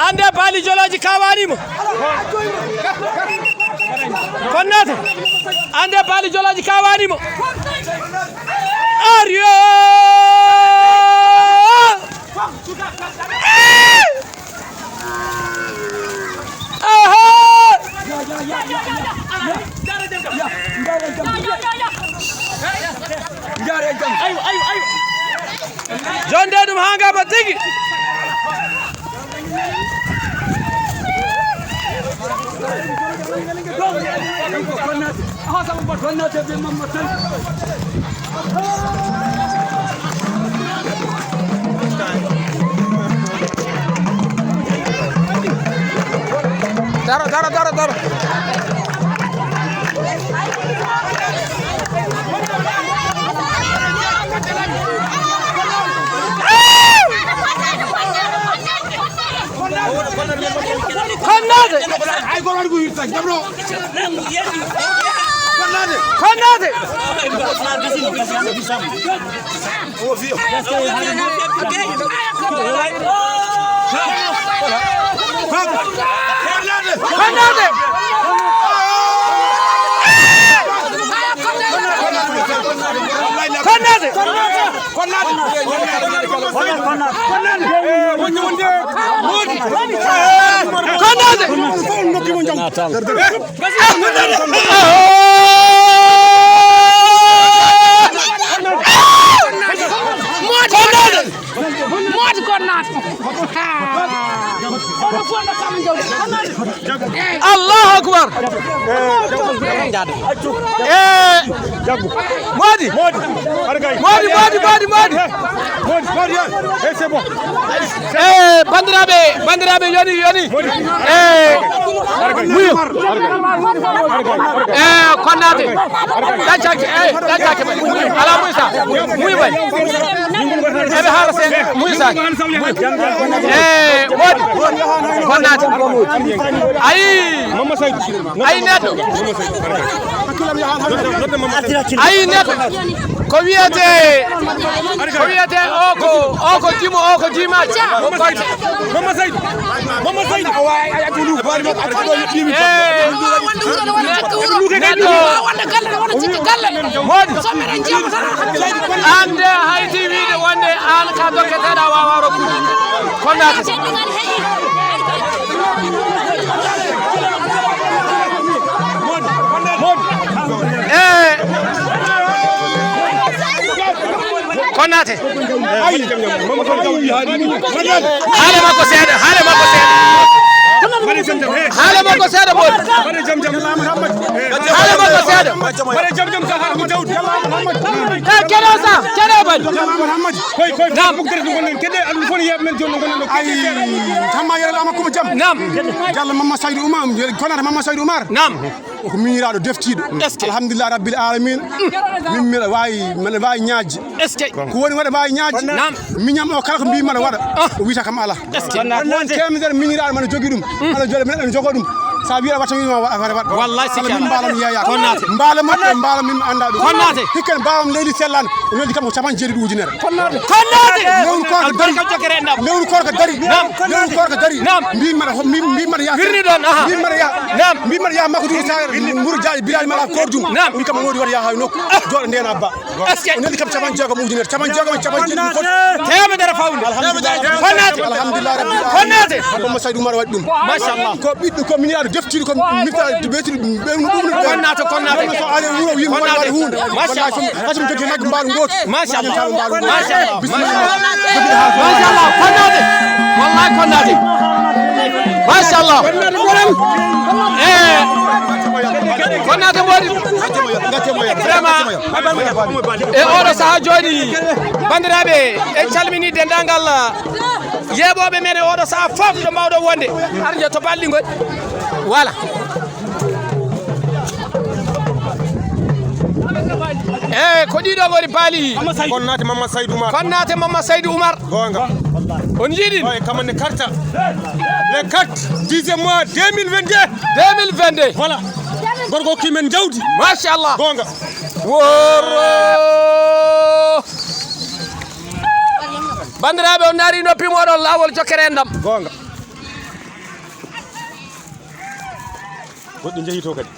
ande Bali Joloji kawanimo Konnate ande Bali Joloji kawanimo Ario jonde ɗum ha ngaba tigi daro Konnate ay ko wargu yirta jamro Konnate o vio Konnate Allahu akbar Modi c'est bon bandiraɓe yoni muyo Konnate daccake ala muysa muyi bay eɓe haala sen muysa Modi Konnate ayi neɗɗo ko wiyete o ko jimo o ko jimaji Mama Saydou ande hayti wiide wonde an ka dokketeɗa wawa rokkude Konnate Konnate haale makko seeɗa haale makko seeɗa Modi haale makko seeɗa keɗo sa keɗo bani nam Diallo Mamadou Saydou Oumar Konnate Mamadou Saydou Oumar nam ko miñiraɗo deftiɗo alhamdulillah rabbil alamin min mbiɗa wawi ñaajji ko woni waɗa mbawi ñaajji miñam o kala ko mbimata waɗa o wiyata kam ala temedere miñiraɗo mana jogui ɗum ala jole minen ene jogo ɗum sa wiya watta wima waɗa wallahi sikki min mbalam yeeya Konnate mbaala moƴƴo mbaala min anda ɗum Konnate hikken mbawam leydi sellani o noddi kam ko capan jeeɗiɗi ujunere Konnate lewru korko dari lewru korko dari mbimata ya wirni ɗon mbimata ya makko dum sa mburu jaaji birali mala kordum ɗum kam wodi waɗa ya ha nokku joɗo ndena ba o noddi kam capan jeegom ujunere capan jeeɗiɗi foti temedere fawde alhamdulillah rabbil alamin Konnate Mamadou Saydou Oumar waɗi ɗum machallah ko ɓiɗɗo ko miniraɗo deftiɗo ko miftaɗo ɓeytiɗo ɓewnu ɗum Konnate so ale wuro wimo waɗi hunde machallah jogi naggo mbaalu goto machallah Konnate wallahi Konnate machallah Konnate Modi vraiment e oɗo saaha joni bandiraɓe en calmini dendagal yeɓoɓe men e oɗo saaha fof ɗo mbawɗo wonde arje to balɗigol voilà ko ɗiɗo goni baali Konnate Mamadou Saydou Oumar Konnate Mamadou Saydou Oumar gonga on jiiɗin kamane carte le 4 10e mois 2022 2022 voilà gorko kimen jawdi machallah gonga woro bandiraɓe on naari noppimo oɗon lawol jokkere endam gonga goɗɗi jeehi to kadi